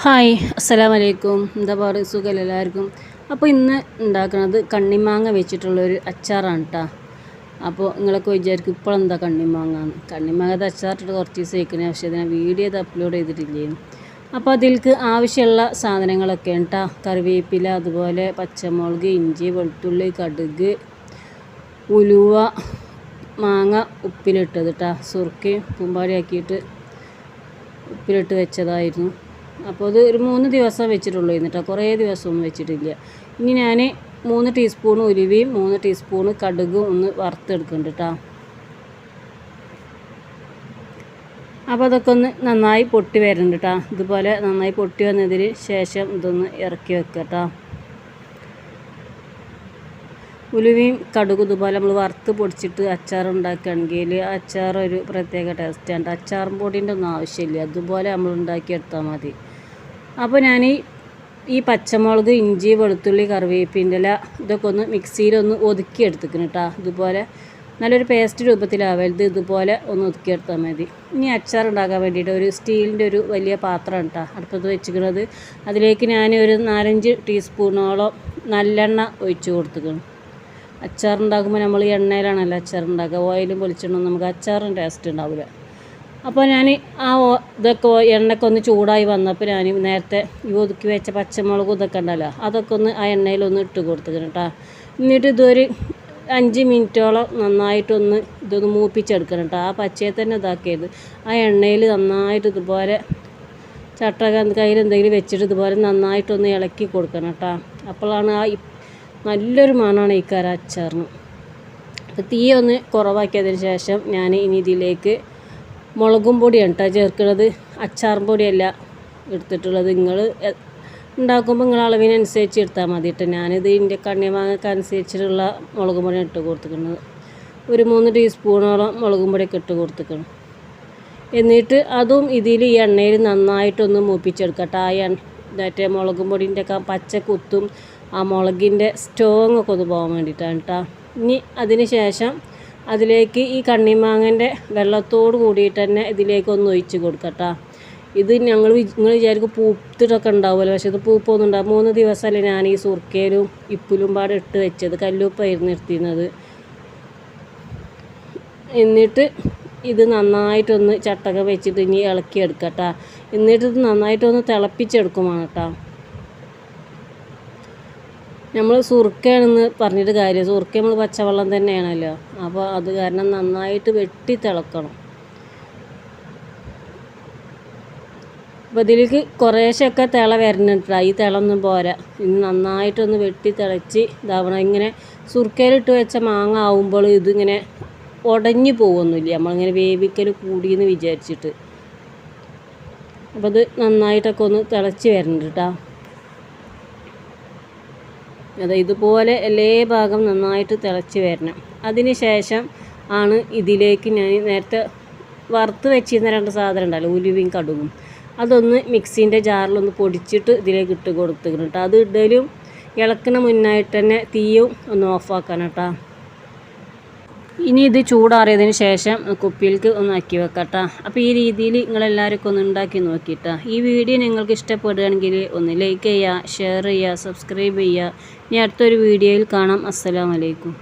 Hi അസ്സലാമു അലൈക്കും. എന്താ പറയുക, സുഖമല്ല എല്ലാവർക്കും. അപ്പോൾ ഇന്ന് ഉണ്ടാക്കുന്നത് കണ്ണിമാങ്ങ വെച്ചിട്ടുള്ളൊരു അച്ചാറാണ് കേട്ടോ. അപ്പോൾ നിങ്ങളൊക്കെ വിചാരിക്കും ഇപ്പോഴെന്താ കണ്ണിമാങ്ങാന്ന്. കണ്ണിമാങ്ങ അച്ചാറിട്ട് കുറച്ച് ദിവസം കഴിക്കണേ, പക്ഷേ ഞാൻ വീഡിയോ അപ്ലോഡ് ചെയ്തിട്ടില്ലേന്ന്. അപ്പോൾ അതിലേക്ക് ആവശ്യമുള്ള സാധനങ്ങളൊക്കെ കേട്ടോ. കറിവേപ്പില, അതുപോലെ പച്ചമുളക്, ഇഞ്ചി, വെളുത്തുള്ളി, കടുക്, ഉലുവ, മാങ്ങ ഉപ്പിലിട്ടത് കേട്ടോ. സുർക്കയും പൂമ്പാടിയാക്കിയിട്ട് ഉപ്പിലിട്ട് വെച്ചതായിരുന്നു. അപ്പോൾ അത് ഒരു 3 ദിവസം വെച്ചിട്ടുള്ളൂ എന്നിട്ടോ, കുറേ ദിവസമൊന്നും വെച്ചിട്ടില്ല. ഇനി ഞാൻ 3 ടീസ്പൂൺ ഉലുവയും 3 ടീസ്പൂൺ കടുകും ഒന്ന് വറുത്തെടുക്കുന്നുണ്ട് കേട്ടോ. അപ്പോൾ അതൊക്കെ ഒന്ന് നന്നായി പൊട്ടി വരുന്നുണ്ട് കേട്ടോ. ഇതുപോലെ നന്നായി പൊട്ടി വന്നതിന് ശേഷം ഇതൊന്ന് ഇറക്കി വെക്കുക കേട്ടോ. ഉലുവയും കടുകും ഇതുപോലെ നമ്മൾ വറുത്ത് പൊടിച്ചിട്ട് അച്ചാർ ഉണ്ടാക്കുകയാണെങ്കിൽ ആ അച്ചാർ ഒരു പ്രത്യേക ടേസ്റ്റാണ്. അച്ചാറും പൊടിൻ്റെ ഒന്നും ആവശ്യമില്ല, അതുപോലെ നമ്മൾ ഉണ്ടാക്കിയെടുത്താൽ മതി. അപ്പോൾ ഞാൻ ഈ പച്ചമുളക്, ഇഞ്ചി, വെളുത്തുള്ളി, കറിവേപ്പിൻ്റെ ഇല ഇതൊക്കെ ഒന്ന് മിക്സിയിലൊന്ന് ഒതുക്കിയെടുത്തിക്കണം കേട്ടോ. ഇതുപോലെ നല്ലൊരു പേസ്റ്റ് രൂപത്തിലാവരുത്, ഇതുപോലെ ഒന്ന് ഒതുക്കിയെടുത്താൽ മതി. ഇനി അച്ചാർ ഉണ്ടാക്കാൻ വേണ്ടിയിട്ട് ഒരു സ്റ്റീലിൻ്റെ ഒരു വലിയ പാത്രമാണ് കേട്ടോ അടുപ്പത്ത് വെച്ചിരിക്കുന്നത്. അതിലേക്ക് ഞാൻ ഒരു 4-5 ടീസ്പൂണോളം നല്ലെണ്ണ ഒഴിച്ച് കൊടുത്തിക്കണം. അച്ചാറുണ്ടാക്കുമ്പോൾ നമ്മൾ എണ്ണയിലാണല്ലോ അച്ചാർ ഉണ്ടാക്കുക, ഓയിലും പൊളിച്ചിടണം, നമുക്ക് അച്ചാറിന് ടേസ്റ്റ് ഉണ്ടാവില്ല. അപ്പോൾ ഞാൻ ഇതൊക്കെ എണ്ണയൊക്കെ ഒന്ന് ചൂടായി വന്നപ്പോൾ ഞാൻ നേരത്തെ ഈ ഒതുക്കി വെച്ച പച്ചമുളകും ഇതൊക്കെ ഉണ്ടല്ലോ, അതൊക്കെ ഒന്ന് ആ എണ്ണയിലൊന്ന് ഇട്ട് കൊടുത്തിക്കണം കേട്ടോ. എന്നിട്ട് ഇതൊരു 5 മിനിറ്റോളം നന്നായിട്ടൊന്ന് ഇതൊന്ന് മൂപ്പിച്ചെടുക്കണം കേട്ടോ. ആ പച്ചയെ തന്നെ ഇതാക്കിയത് ആ എണ്ണയിൽ നന്നായിട്ട് ഇതുപോലെ കയ്യിൽ എന്തെങ്കിലും വെച്ചിട്ട് ഇതുപോലെ നന്നായിട്ടൊന്ന് ഇളക്കി കൊടുക്കണം കേട്ടോ. അപ്പോഴാണ് നല്ലൊരു മണമാണ് ഈ അച്ചാറിന്. അപ്പോൾ തീ ഒന്ന് കുറവാക്കിയതിന് ശേഷം ഞാൻ ഇനി ഇതിലേക്ക് മുളകും പൊടിയാണ് കേട്ടോ ചേർക്കുന്നത്. അച്ചാറും പൊടിയല്ല എടുത്തിട്ടുള്ളത്. നിങ്ങൾ ഉണ്ടാക്കുമ്പോൾ നിങ്ങൾ അളവിനനുസരിച്ച് എടുത്താൽ മതി കേട്ടോ. ഞാനിത് ഇതിൻ്റെ കണ്ണിമാങ്ങയ്ക്ക് അനുസരിച്ചിട്ടുള്ള മുളകും പൊടിയാണ് ഇട്ട് കൊടുത്തിരിക്കുന്നത്. ഒരു 3 ടീസ്പൂണോളം മുളകും പൊടിയൊക്കെ ഇട്ട് കൊടുത്തിരിക്കണം. എന്നിട്ട് അതും ഇതിൽ ഈ എണ്ണയിൽ നന്നായിട്ടൊന്ന് മൂപ്പിച്ചെടുക്കട്ടെ. മറ്റേ മുളകും പൊടിൻ്റെ ഒക്കെ പച്ച കുത്തും ആ മുളകിൻ്റെ സ്റ്റോങ്ങൊക്കെ ഒന്ന് പോകാൻ വേണ്ടിയിട്ടാണ് കേട്ടോ. ഇനി അതിന് ശേഷം അതിലേക്ക് ഈ കണ്ണിമാങ്ങൻ്റെ വെള്ളത്തോട് കൂടിയിട്ട് തന്നെ ഇതിലേക്കൊന്ന് ഒഴിച്ച് കൊടുക്കട്ടോ. ഇത് നിങ്ങൾ വിചാരിക്കും പൂത്തിട്ടൊക്കെ ഉണ്ടാവുമല്ലോ, പക്ഷേ ഇത് പൂപ്പൊന്നും ഉണ്ടാവും. 3 ദിവസമല്ലേ ഞാൻ ഈ സുർക്കയിലും ഇപ്പിലും പാടെ ഇട്ട് വെച്ചത്, കല്ലുപ്പായിരുന്നു നിർത്തിയിരുന്നത്. എന്നിട്ട് ഇത് നന്നായിട്ടൊന്ന് ചട്ടക വെച്ചിട്ട് ഇനി ഇളക്കിയെടുക്കട്ടോ. എന്നിട്ട് ഇത് നന്നായിട്ടൊന്ന് തിളപ്പിച്ചെടുക്കുമാണ് കേട്ടോ. നമ്മൾ സുർക്കയാണെന്ന് പറഞ്ഞിട്ട് കാര്യം, സുർക്ക നമ്മൾ പച്ചവെള്ളം തന്നെയാണല്ലോ, അപ്പോൾ അത് കാരണം നന്നായിട്ട് വെട്ടി തിളക്കണം. അപ്പോൾ ഇതിലേക്ക് കുറേശ്ശൊക്കെ തിള വരുന്നുണ്ട്. ഈ തിളൊന്നും പോരാ, ഇനി നന്നായിട്ടൊന്ന് വെട്ടി തിളച്ച് ഇതാവണം. ഇങ്ങനെ സുർക്കയിലിട്ട് വെച്ച മാങ്ങ ആവുമ്പോൾ ഇതിങ്ങനെ ഉടഞ്ഞു പോകുന്നില്ല, നമ്മളിങ്ങനെ വേവിക്കൽ കൂടിയെന്ന് വിചാരിച്ചിട്ട്. അപ്പോൾ ഇത് നന്നായിട്ടൊക്കെ ഒന്ന് തിളച്ച് വരുന്നുണ്ട് കേട്ടോ. ഇതുപോലെ എല്ലാ ഭാഗം നന്നായിട്ട് തിളച്ച് വരണം. അതിന് ശേഷം ആണ് ഇതിലേക്ക് ഞാൻ നേരത്തെ വറുത്ത് വെച്ചിരുന്ന 2 സാധനം ഉണ്ടല്ലോ, ഉലുവയും കടുകും, അതൊന്ന് മിക്സീൻ്റെ ജാറിലൊന്ന് പൊടിച്ചിട്ട് ഇതിലേക്ക് ഇട്ട് കൊടുത്തിക്കണം കേട്ടോ. അത് ഇടലും ഇളക്കണ മുന്നായിട്ട് തന്നെ തീയും ഒന്ന് ഓഫാക്കണം കേട്ടോ. ഇനി ഇത് ചൂടാറിയതിന് ശേഷം കുപ്പിയിലേക്ക് ഒന്ന് ആക്കി വെക്കട്ടോ. അപ്പോൾ ഈ രീതിയിൽ നിങ്ങളെല്ലാവർക്കും ഒന്ന് ഉണ്ടാക്കി നോക്കിയിട്ടാ. ഈ വീഡിയോ നിങ്ങൾക്ക് ഇഷ്ടപ്പെടുകയാണെങ്കിൽ ഒന്ന് ലൈക്ക് ചെയ്യുക, ഷെയർ ചെയ്യുക, സബ്സ്ക്രൈബ് ചെയ്യുക. ഇനി അടുത്തൊരു വീഡിയോയിൽ കാണാം. അസ്സലാമു അലൈക്കും.